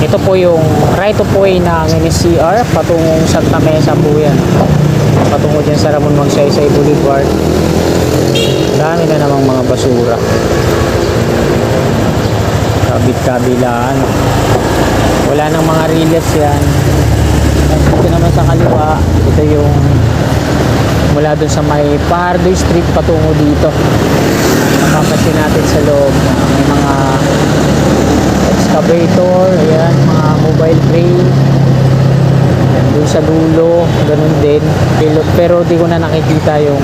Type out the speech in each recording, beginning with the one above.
Ito po yung right of way ng NSCR patungong Santa Mesa po yan. Patungo dyan sa Ramon Magsaysay Boulevard. Dami na namang mga basura. Kabit-kabilaan. Wala nang mga riles yan. Ito naman sa kaliwa, ito yung mula dun sa may Pardo Street patungo dito. Mapapansin natin sa loob na may mga excavator, ayan, mga mobile crane. Doon sa dulo, ganun din. Pero di ko na nakikita yung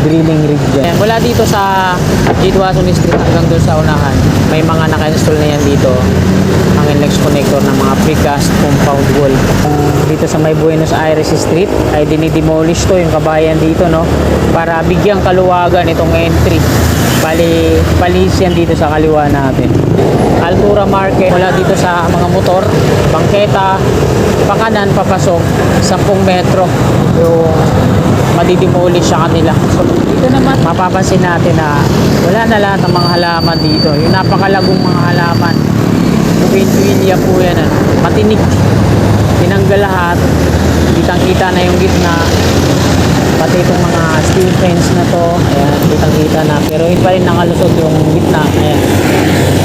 drilling rig dyan. Mula dito sa Jidwason Street hanggang doon sa unahan, may mga naka-install na yan dito. Ang NLEX connector ng mga precast compound wall. Dito sa may Buenos Aires Street ay dinidemolish to yung kabayan dito, no? Para bigyang kaluwagan itong entry. Palis yan dito sa kaliwa natin. Altura Market, mula dito sa mga motor, bangketa, pakanan, papasok, 10 metro yung madidemolish sa kanila. So dito naman mapapansin natin na wala na lahat ng mga halaman dito. Yung napakalagong mga halaman, tuwin-tuwilya po yan, matinik, tinanggal lahat, kitang-kita na yung gitna. Pati itong mga steel fence na to, ayan, kitang-kita na. Pero yun pa rin nakalusot yung gitna. Ayan.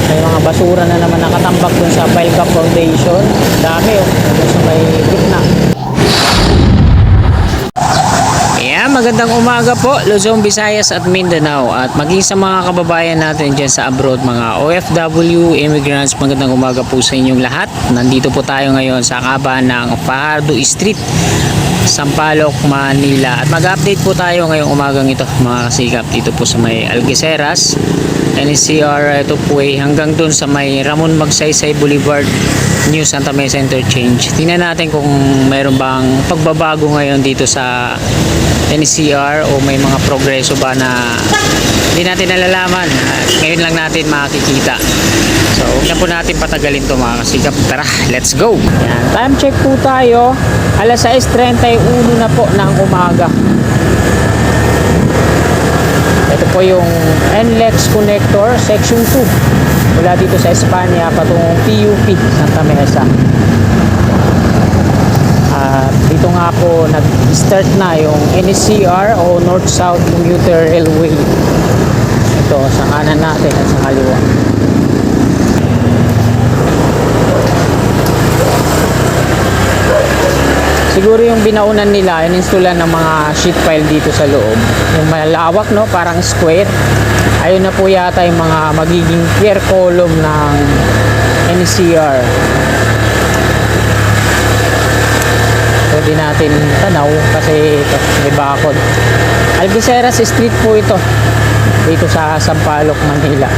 May mga basura na naman nakatambak dun sa pile cap foundation. Dami, oh. Sa may gitna. Ayan, magandang umaga po, Luzon, Visayas at Mindanao. At maging sa mga kababayan natin dyan sa abroad, mga OFW, immigrants, magandang umaga po sa inyong lahat. Nandito po tayo ngayon sa kaban ng Fajardo Street, Sampaloc, Manila. At mag-update po tayo ngayong umagang ito, mga kasikap, dito po sa may Algeciras, NSCR, ito po ay hanggang dun sa may Ramon Magsaysay Boulevard, New Santa Mesa Interchange. Tingnan natin kung mayroon bang pagbabago ngayon dito sa NSCR o may mga progreso ba na hindi natin nalalaman. Ngayon lang natin makikita. So, huwag na po natin patagalin to, mga kasikap. Tara, let's go! Yan. Time check po tayo. Alas 6:31 na po ng umaga. Ito po yung NLEX connector section 2 mula dito sa Espanya patungong PUP Santa Mesa. Dito nga po nag-start na yung NSCR o North-South Commuter Railway. Ito sa kanan natin at sa kaliwa. Siguro yung binaunan nila, ininstalan ng mga sheet pile dito sa loob. Yung malawak, no? Parang square. Ayun na po yata yung mga magiging pier column ng NCR. Pwede natin tanaw kasi ito, may bakod. Algeciras Street po ito. Dito sa Sampaloc, Manila.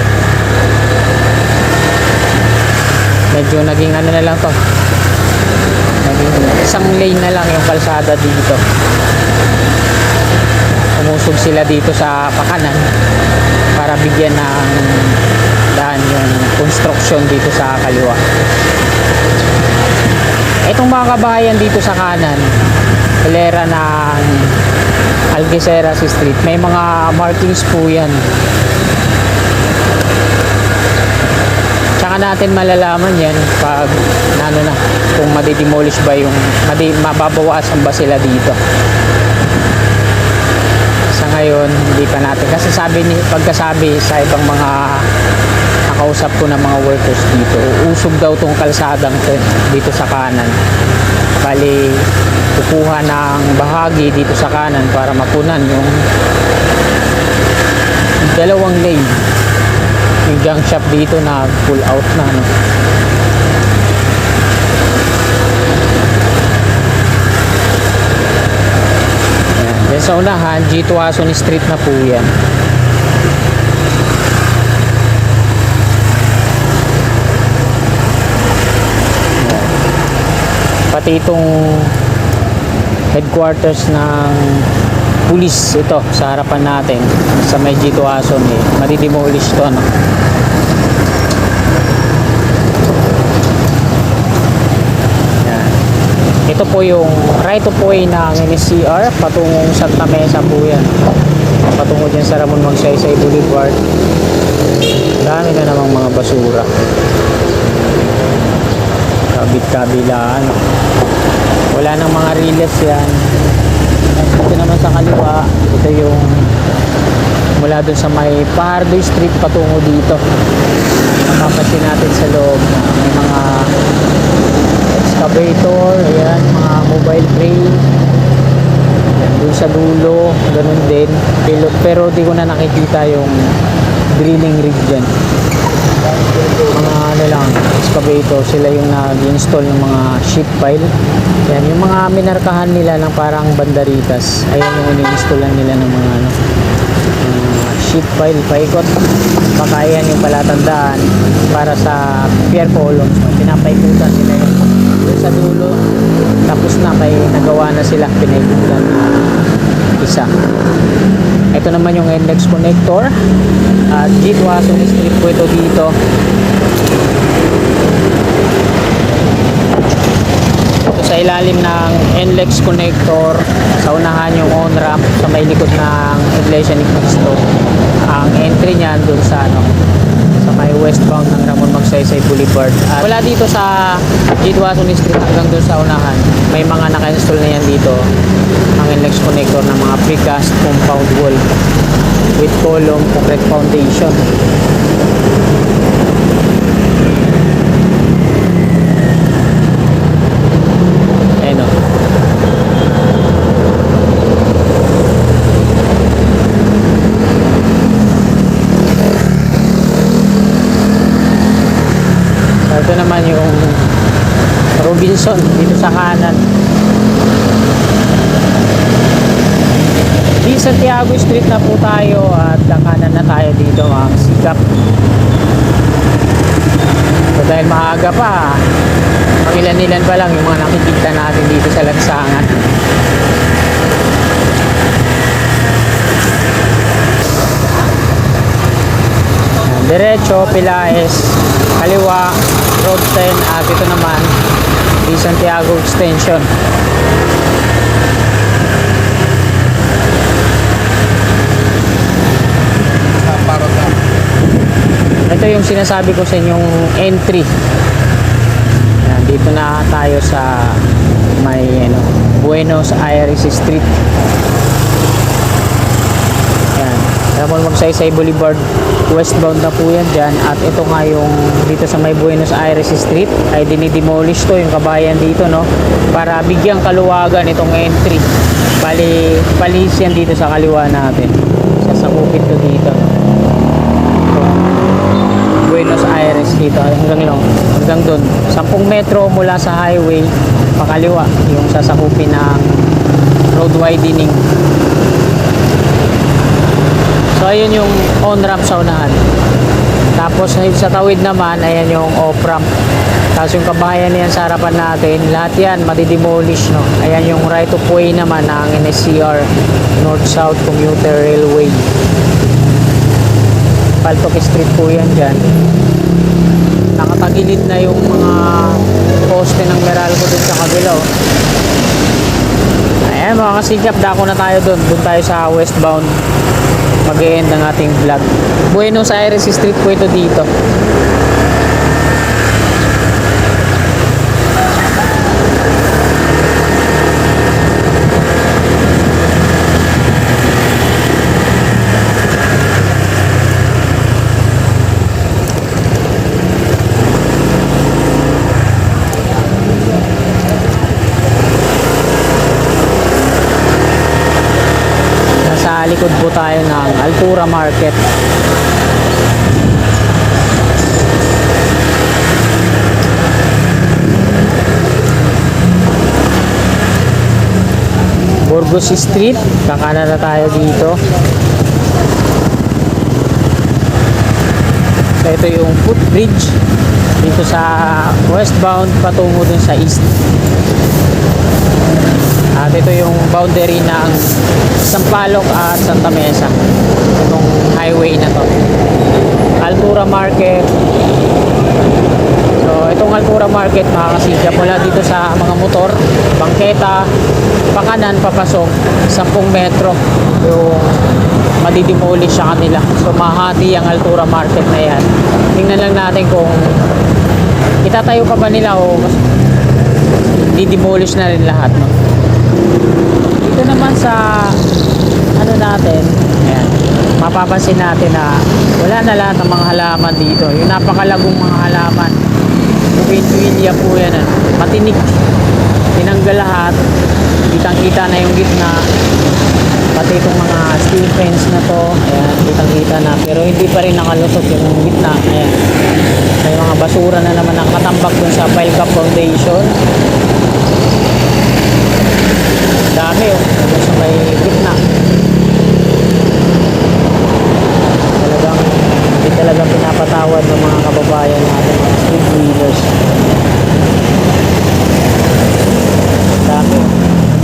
Medyo naging ano na lang to. Isang lane na lang yung kalsada dito. Umusog sila dito sa pakanan para bigyan ng daan yung construction dito sa kaliwa. Itong mga kabahayan dito sa kanan, hilera ng Algeciras Street, may mga markings po yan. Tsaka natin malalaman yan pag ano na, kung madidemolish ba yung mababawasan ba sila dito. Sa ngayon hindi pa natin, kasi pagkasabi sa ibang mga nakausap ko ng mga workers dito, usog daw tong kalsadang dito sa kanan. Bali kukuha ng bahagi dito sa kanan para mapunan yung dalawang lane. Yung junk shop dito na pull out na, no? Ayan. Then sa unahan, Jidwason Street na po yan. Ayan. Pati itong headquarters ng pulis, ito sa harapan natin sa may Jidwason, madidemolish to, no? Yan. Ito po yung right of way ng NSCR patungong Santa Mesa po yan, patungo dyan sa Ramon Magsaysay Boulevard. Dami na namang mga basura. kabit-kabilaan. Wala nang mga relays yan. Ito naman sa kaliwa, ito yung mula dun sa may Pardo Street patungo dito. Mapapansin natin sa loob na may mga excavator, ayan, mga mobile crane. Ayan, dun sa dulo, ganun din. Pero di ko na nakikita yung drilling rig dyan. Mga ano lang, excavator, sila yung nag-install ng mga sheet pile. Yan, yung mga minarkahan nila ng parang bandaritas, ayan yung ini-installan nila ng mga ano, sheet pile, paikot. Baka yan yung palatandaan para sa pier columns, no? Pinapaikutan nila yan doon sa dulo, tapos na may nagawa na sila, pinaikutan na isa. Ito naman yung NLEX connector at Jitwason Street po ito dito. Ito sa ilalim ng NLEX connector, sa unahan yung on-ramp sa may likod ng Iglesia ni Cristo. Ang entry niyan dun sa ano, sa may westbound ng Ramon Magsaysay Boulevard. At wala dito sa Jitwason Street hanggang dun sa unahan, may mga naka-install na yan dito, ang NLEX connector ng mga precast compound wall with column concrete foundation. Ayan o. So, ito naman yung Robinson dito sa kanan. Di Santiago Street na po tayo at kakanan na tayo dito ang Sikap. So dahil maaga pa, pangilan-ilan pa lang yung mga nakikita natin dito sa lansangan. Diretso, Pilaes, kaliwa, Road 10 at ito naman di Santiago Extension. Ito yung sinasabi ko sa inyong entry. Yan, dito na tayo sa may ano, Buenos Aires Street. Yan, Ramon Magsaysay Boulevard, westbound na po yan dyan. At ito nga yung dito sa may Buenos Aires Street ay dinidemolish to yung kabayan dito, no, para bigyang kaluwagan itong entry. Bali, palis yan dito sa kaliwa natin, sasakupit to dito, no? Buenos Aires dito hanggang doon 10 metro mula sa highway pakaliwa yung sasakupin ng road widening. So ayun yung on ramp sa unahan, tapos sa tawid naman ayan yung off ramp, tapos yung kabahayan niyan sa harapan natin, lahat yan madidemolish, no? Ayan yung right of way naman ng NSCR, North South Commuter Railway. Paltok Street po yan dyan. Nakatagilid na yung mga poste ng Meralco dun sa kabila, oh. Ayan mga kasikap, dako na tayo dun. Dun tayo sa westbound mag-e-end ng ating vlog. Buenos Aires Street po ito dito. Likod po tayo ng Altura Market. Burgos Street, kakanan na tayo dito. So ito yung footbridge dito sa westbound patungo dun sa east. At ito yung boundary ng Sampaloc at Santa Mesa, itong highway na to, Altura Market. So itong Altura Market mga kasikap, mula dito sa mga motor, bangketa, pakanan papasok 10 metro yung madidemolish sa kanila. So mahati ang Altura Market na yan. Tingnan lang natin kung Itatayo pa ba nila o di-demolish na rin lahat, no? Dito naman sa ano natin, ayan, mapapansin natin na wala na lahat ng mga halaman dito. Yung napakalagong mga halaman, bougainvillea po yan, ano, matinik, tinanggal lahat, kitang kita na yung gitna, pati itong mga steel fence na to, ayan, kitang kita na, pero hindi pa rin nakalusot yung gitna. Ayan, may mga basura na naman ang katambak dun sa Pile Cap Foundation. Dami, oh, dun sa may gitna. Talagang hindi talaga pinapatawad ng mga kababayan natin, mga street wheelers. Dami, oh,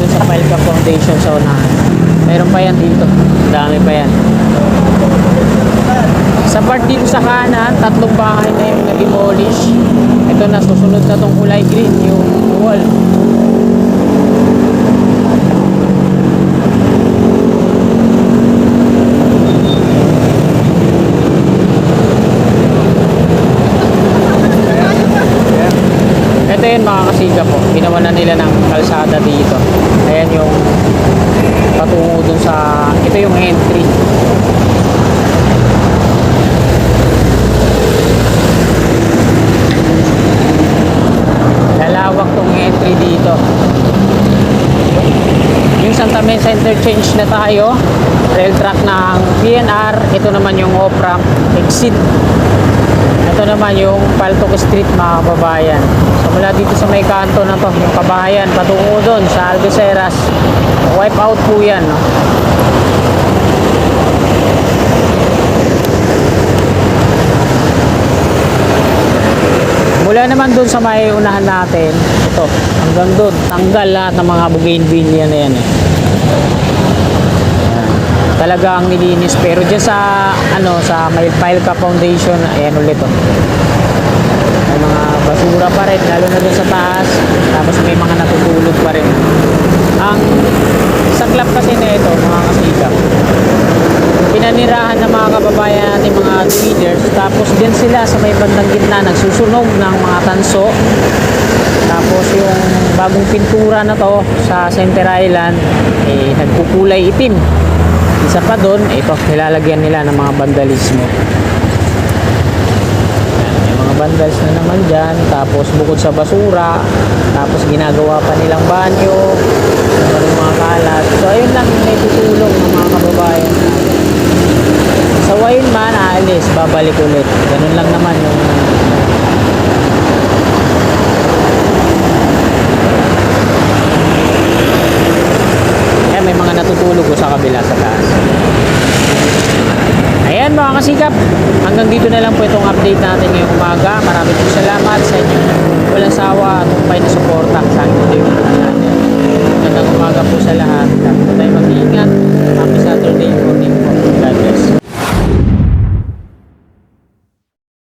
dun sa Pile Cap Foundation sa unahan. Mayroon pa yan dito, dami pa yan. Sa part dito sa kanan, 3 bahay na yung na-demolish. Ito na, susunod na tong kulay green, yung wall. Ito yun mga kasiga po, ginawa na nila ng kalsada dito. Ayan yung patungo dun sa, ito yung entry. Lalawak tong entry dito. Yung Santa Mesa Interchange na tayo, rail track ng PNR. Ito naman yung off-ramp exit. Ito naman yung Paltok Street mga kababayan. So mula dito sa may kanto na to, yung kabahayan patungo doon sa Algeciras, wipe out po yan, no? Mula naman doon sa may unahan natin, ito, hanggang doon, tanggal lahat ng mga bougainvillea na yan, eh. Talaga ang nilinis, pero dyan sa ano, sa may Pile Cap Foundation, ayan ulit, oh. May mga basura pa rin, lalo na dun sa taas, tapos may mga natutulog pa rin. Ang saklap kasi na ito mga kasikap, pinanirahan ng mga kababayan natin, mga feeders, tapos din sila sa may bandang gitna nagsusunog ng mga tanso. Tapos yung bagong pintura na to sa Center Island, eh, nagkukulay itim. Isa pa doon, ito, nilalagyan nila ng mga vandalismo. May mga vandals na naman dyan. Tapos bukod sa basura, tapos ginagawa pa nilang banyo, mga kalat. So ayun lang yung may tutulong ng mga kababayan. Sa wain man, aalis, babalik ulit. Ganun lang naman yung may mga natutulog ko sa kabila sa taas. Ayan mga kasikap, hanggang dito na lang po itong update natin ngayong umaga. Maraming salamat sa inyo.